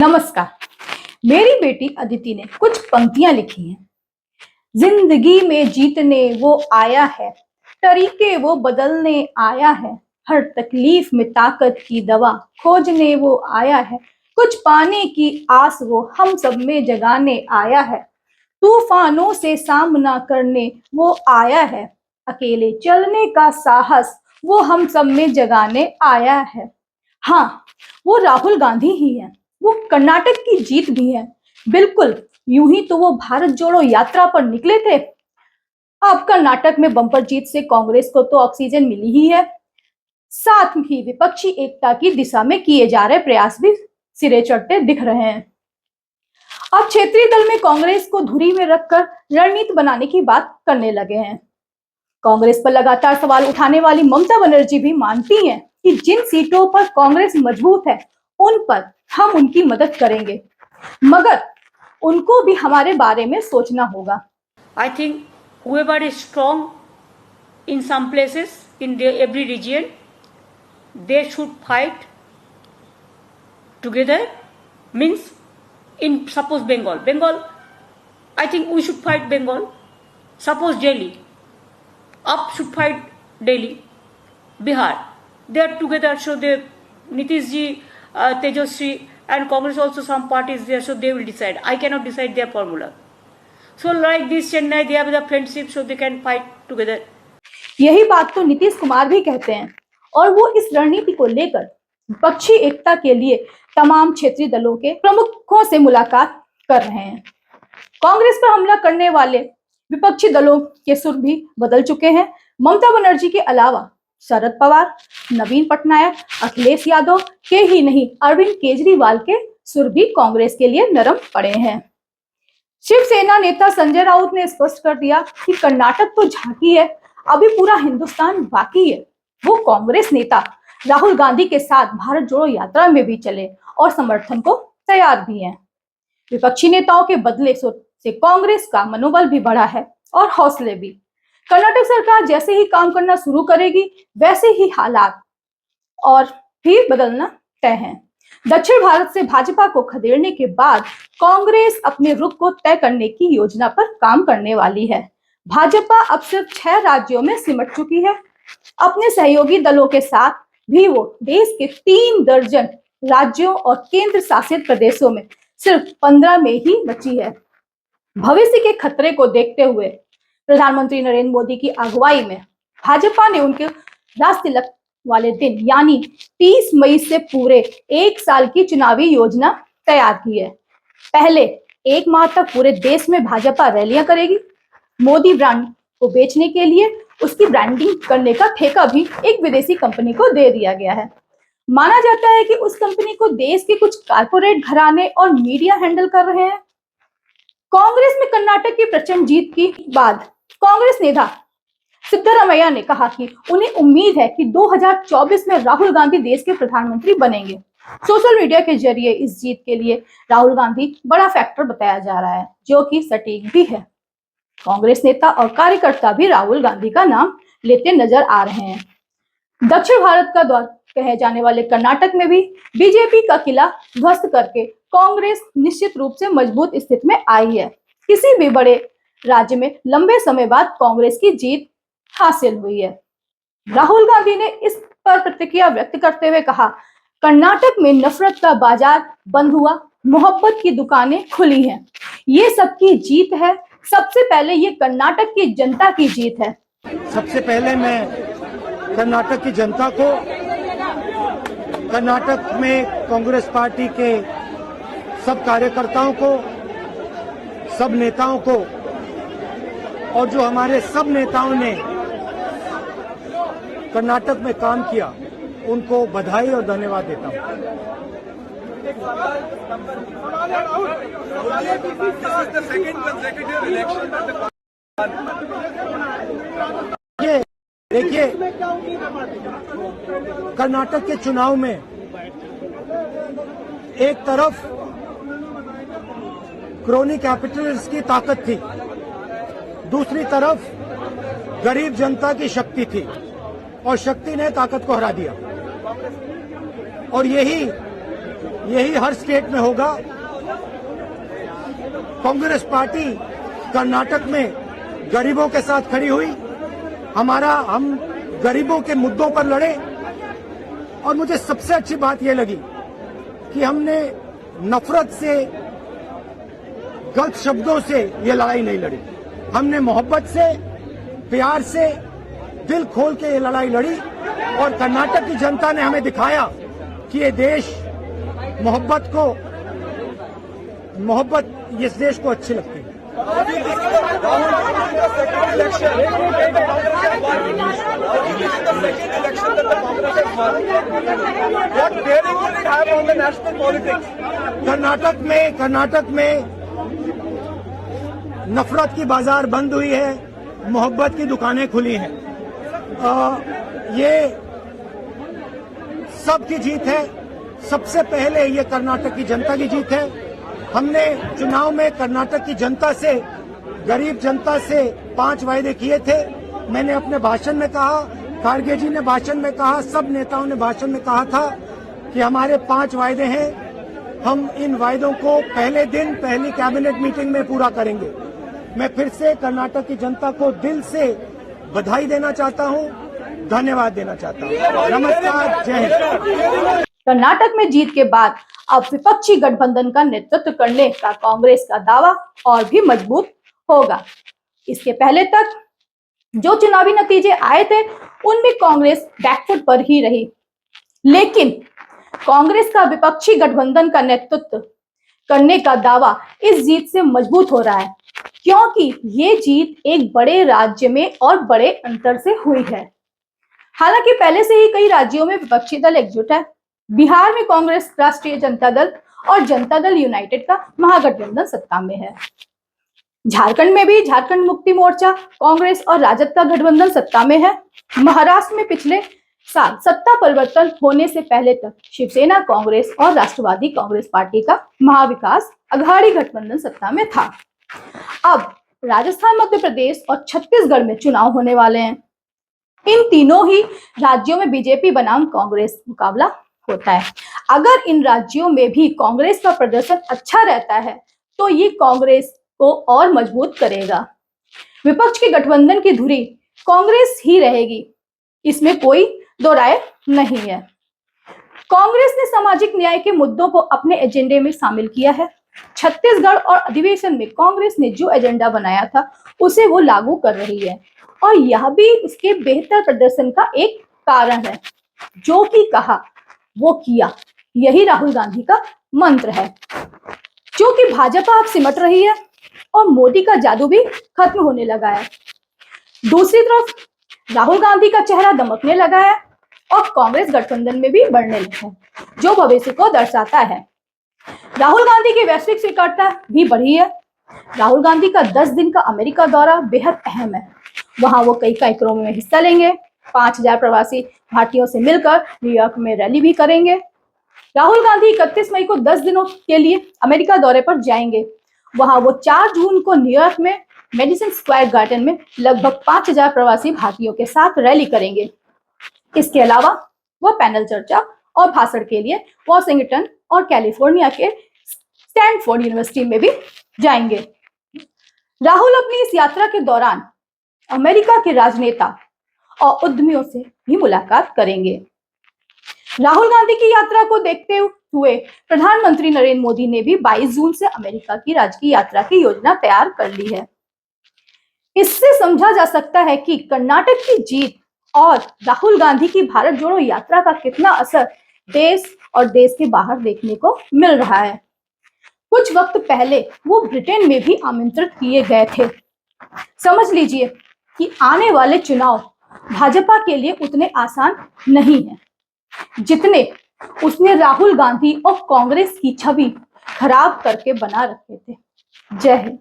नमस्कार। मेरी बेटी अदिति ने कुछ पंक्तियां लिखी हैं। जिंदगी में जीतने वो आया है, तरीके वो बदलने आया है, हर तकलीफ में ताकत की दवा खोजने वो आया है, कुछ पाने की आस वो हम सब में जगाने आया है, तूफानों से सामना करने वो आया है, अकेले चलने का साहस वो हम सब में जगाने आया है। हाँ, वो राहुल गांधी ही है। वो कर्नाटक की जीत भी है। बिल्कुल, यूं ही तो वो भारत जोड़ो यात्रा पर निकले थे। अब कर्नाटक में बम्पर जीत से कांग्रेस को तो ऑक्सीजन मिली ही है, साथ ही विपक्षी एकता की दिशा में किए जा रहे प्रयास भी सिरे चढ़ते दिख रहे हैं। अब क्षेत्रीय दल में कांग्रेस को धुरी में रखकर रणनीति बनाने की बात करने लगे हैं। कांग्रेस पर लगातार सवाल उठाने वाली ममता बनर्जी भी मानती हैं कि जिन सीटों पर कांग्रेस मजबूत है उन पर हम उनकी मदद करेंगे, मगर उनको भी हमारे बारे में सोचना होगा। I think whoever is strong in some places in every region, they should fight together. Means in suppose Bengal, I think we should fight Bengal. Suppose Delhi, up should fight Delhi, Bihar. They are together, so they Nitish ji, Tejaswi and Congress also some parties there, so they will decide. I cannot decide their formula. So like this Chennai, they have the friendship, so they can fight together. यही बात तो नीतीश कुमार भी कहते हैं और वो इस रणनीति को लेकर विपक्षी एकता के लिए तमाम क्षेत्रीय दलों के प्रमुखों से मुलाकात कर रहे हैं। कांग्रेस पर हमला करने वाले विपक्षी दलों के सुर भी बदल चुके हैं। ममता बनर्जी के अलावा शरद पवार, नवीन पटनायक, अखिलेश यादव के ही नहीं, अरविंद केजरीवाल के सुर भी कांग्रेस के लिए नरम पड़े हैं। शिवसेना नेता संजय राउत ने स्पष्ट कर दिया कि कर्नाटक तो झांकी है, अभी पूरा हिंदुस्तान बाकी है। वो कांग्रेस नेता राहुल गांधी के साथ भारत जोड़ो यात्रा में भी चले और समर्थन को तैयार भी हैं। विपक्षी नेताओं के बदले सुर से कांग्रेस का मनोबल भी बढ़ा है और हौसले भी। कर्नाटक सरकार जैसे ही काम करना शुरू करेगी वैसे ही हालात और भी बदलना तय है। दक्षिण भारत से भाजपा को खदेड़ने के बाद कांग्रेस अपने रुख को तय करने की योजना पर काम करने वाली है। भाजपा अब सिर्फ 6 राज्यों में सिमट चुकी है। अपने सहयोगी दलों के साथ भी वो देश के 3 दर्जन राज्यों और केंद्र शासित प्रदेशों में सिर्फ 15 में ही बची है। भविष्य के खतरे को देखते हुए प्रधानमंत्री नरेंद्र मोदी की अगुवाई में भाजपा ने उनके राजतिलक वाले दिन यानी 30 मई से पूरे 1 साल की चुनावी योजना तैयार की है। पहले 1 माह तक पूरे देश में भाजपा रैलियां करेगी। मोदी ब्रांड को बेचने के लिए उसकी ब्रांडिंग करने का ठेका भी एक विदेशी कंपनी को दे दिया गया है। माना जाता है कि उस कंपनी को देश के कुछ कारपोरेट घराने और मीडिया हैंडल कर रहे हैं। कांग्रेस में कर्नाटक की प्रचंड जीत के बाद कांग्रेस नेता सिद्धरामैया ने कहा कि उन्हें उम्मीद है कि 2024 में राहुल गांधी देश के प्रधानमंत्री बनेंगे। सोशल मीडिया के जरिए इस जीत के लिए राहुल गांधी बड़ा फैक्टर बताया जा रहा है, जो कि सटीक भी है। कांग्रेस नेता और कार्यकर्ता भी राहुल गांधी का नाम लेते नजर आ रहे हैं। दक्षिण भारत का दौर कहे जाने वाले कर्नाटक में भी बीजेपी का किला ध्वस्त करके कांग्रेस निश्चित रूप से मजबूत स्थिति में आई है। किसी भी बड़े राज्य में लंबे समय बाद कांग्रेस की जीत हासिल हुई है। राहुल गांधी ने इस पर प्रतिक्रिया व्यक्त करते हुए कहा, कर्नाटक में नफरत का बाजार बंद हुआ, मोहब्बत की दुकानें खुली हैं। ये सबकी जीत है। सबसे पहले ये कर्नाटक की जनता की जीत है। सबसे पहले मैं कर्नाटक की जनता को, कर्नाटक में कांग्रेस पार्टी के सब कार्यकर्ताओं को, सब नेताओं को और जो हमारे सब नेताओं ने कर्नाटक में काम किया उनको बधाई और धन्यवाद देता हूं। देखिए, कर्नाटक के चुनाव में एक तरफ क्रोनी कैपिटलिस्ट की ताकत थी, दूसरी तरफ गरीब जनता की शक्ति थी और शक्ति ने ताकत को हरा दिया। और यही यही हर स्टेट में होगा। कांग्रेस पार्टी कर्नाटक में गरीबों के साथ खड़ी हुई, हम गरीबों के मुद्दों पर लड़े। और मुझे सबसे अच्छी बात यह लगी कि हमने नफरत से, गलत शब्दों से ये लड़ाई नहीं लड़ी। हमने मोहब्बत से, प्यार से, दिल खोल के ये लड़ाई लड़ी। और कर्नाटक की जनता ने हमें दिखाया कि ये देश मोहब्बत इस देश को अच्छी लगती है। कर्नाटक में नफरत की बाजार बंद हुई है, मोहब्बत की दुकानें खुली हैं। ये सबकी जीत है। सबसे पहले ये कर्नाटक की जनता की जीत है। हमने चुनाव में कर्नाटक की जनता से, गरीब जनता से 5 वायदे किए थे। मैंने अपने भाषण में कहा, खारगे जी ने भाषण में कहा, सब नेताओं ने भाषण में कहा था कि हमारे 5 वायदे हैं। हम इन वायदों को पहले दिन पहली कैबिनेट मीटिंग में पूरा करेंगे। मैं फिर से कर्नाटक की जनता को दिल से बधाई देना चाहता हूं, धन्यवाद देना चाहता हूं। नमस्कार, जय हिंद। कर्नाटक में जीत के बाद अब विपक्षी गठबंधन का नेतृत्व करने का कांग्रेस का दावा और भी मजबूत होगा। इसके पहले तक जो चुनावी नतीजे आए थे उनमें कांग्रेस बैकफुट पर ही रही, लेकिन कांग्रेस का विपक्षी गठबंधन का नेतृत्व करने का दावा इस जीत से मजबूत हो रहा है, क्योंकि ये जीत एक बड़े राज्य में और बड़े अंतर से हुई है। हालांकि पहले से ही कई राज्यों में विपक्षी दल एकजुट है। बिहार में कांग्रेस, राष्ट्रीय जनता दल और जनता दल यूनाइटेड का महागठबंधन सत्ता में है। झारखंड में भी झारखंड मुक्ति मोर्चा, कांग्रेस और राजद का गठबंधन सत्ता में है। महाराष्ट्र में पिछले साल सत्ता परिवर्तन होने से पहले तक शिवसेना, कांग्रेस और राष्ट्रवादी कांग्रेस पार्टी का महाविकास अघाड़ी गठबंधन सत्ता में था। अब राजस्थान, मध्य प्रदेश और छत्तीसगढ़ में चुनाव होने वाले हैं। इन तीनों ही राज्यों में बीजेपी बनाम कांग्रेस मुकाबला होता है। अगर इन राज्यों में भी कांग्रेस का प्रदर्शन अच्छा रहता है तो ये कांग्रेस को और मजबूत करेगा। विपक्ष के गठबंधन की धुरी कांग्रेस ही रहेगी, इसमें कोई दो राय नहीं है। कांग्रेस ने सामाजिक न्याय के मुद्दों को अपने एजेंडे में शामिल किया है। छत्तीसगढ़ और अधिवेशन में कांग्रेस ने जो एजेंडा बनाया था उसे वो लागू कर रही है, और यह भी उसके बेहतर प्रदर्शन का एक कारण है। जो कि कहा वो किया, यही राहुल गांधी का मंत्र है। क्योंकि भाजपा अब सिमट रही है और मोदी का जादू भी खत्म होने लगा है। दूसरी तरफ राहुल गांधी का चेहरा दमकने लगा है और कांग्रेस गठबंधन में भी बढ़ने लगा है, जो भविष्य को दर्शाता है। राहुल गांधी की वैश्विक स्वीकार्यता भी बढ़ी है। राहुल गांधी का 10 दिन का अमेरिका दौरा बेहद अहम है। वहां वो कई कार्यक्रमों में हिस्सा लेंगे। 5000 प्रवासी भारतीयों से मिलकर न्यूयॉर्क में रैली भी करेंगे। राहुल गांधी 31 मई को 10 दिनों के लिए अमेरिका दौरे पर जाएंगे। वहां वो 4 जून को न्यूयॉर्क में मेडिसन स्क्वायर गार्डन में लगभग 5000 प्रवासी भारतीयों के साथ रैली करेंगे। इसके अलावा वो पैनल चर्चा और भाषण के लिए वॉशिंगटन और कैलिफोर्निया के स्टैनफोर्ड यूनिवर्सिटी में भी जाएंगे। राहुल अपनी इस यात्रा के दौरान अमेरिका के राजनेता और उद्यमियों से भी मुलाकात करेंगे। राहुल गांधी की यात्रा को देखते हुए प्रधानमंत्री नरेंद्र मोदी ने भी 22 जून से अमेरिका की राजकीय यात्रा की योजना तैयार कर ली है। इससे समझा जा सकता है कि कर्नाटक की जीत और राहुल गांधी की भारत जोड़ो यात्रा का कितना असर देश और देश के बाहर देखने को मिल रहा है। कुछ वक्त पहले वो ब्रिटेन में भी आमंत्रित किए गए थे। समझ लीजिए कि आने वाले चुनाव भाजपा के लिए उतने आसान नहीं है जितने उसने राहुल गांधी और कांग्रेस की छवि खराब करके बना रखे थे। जय हिंद।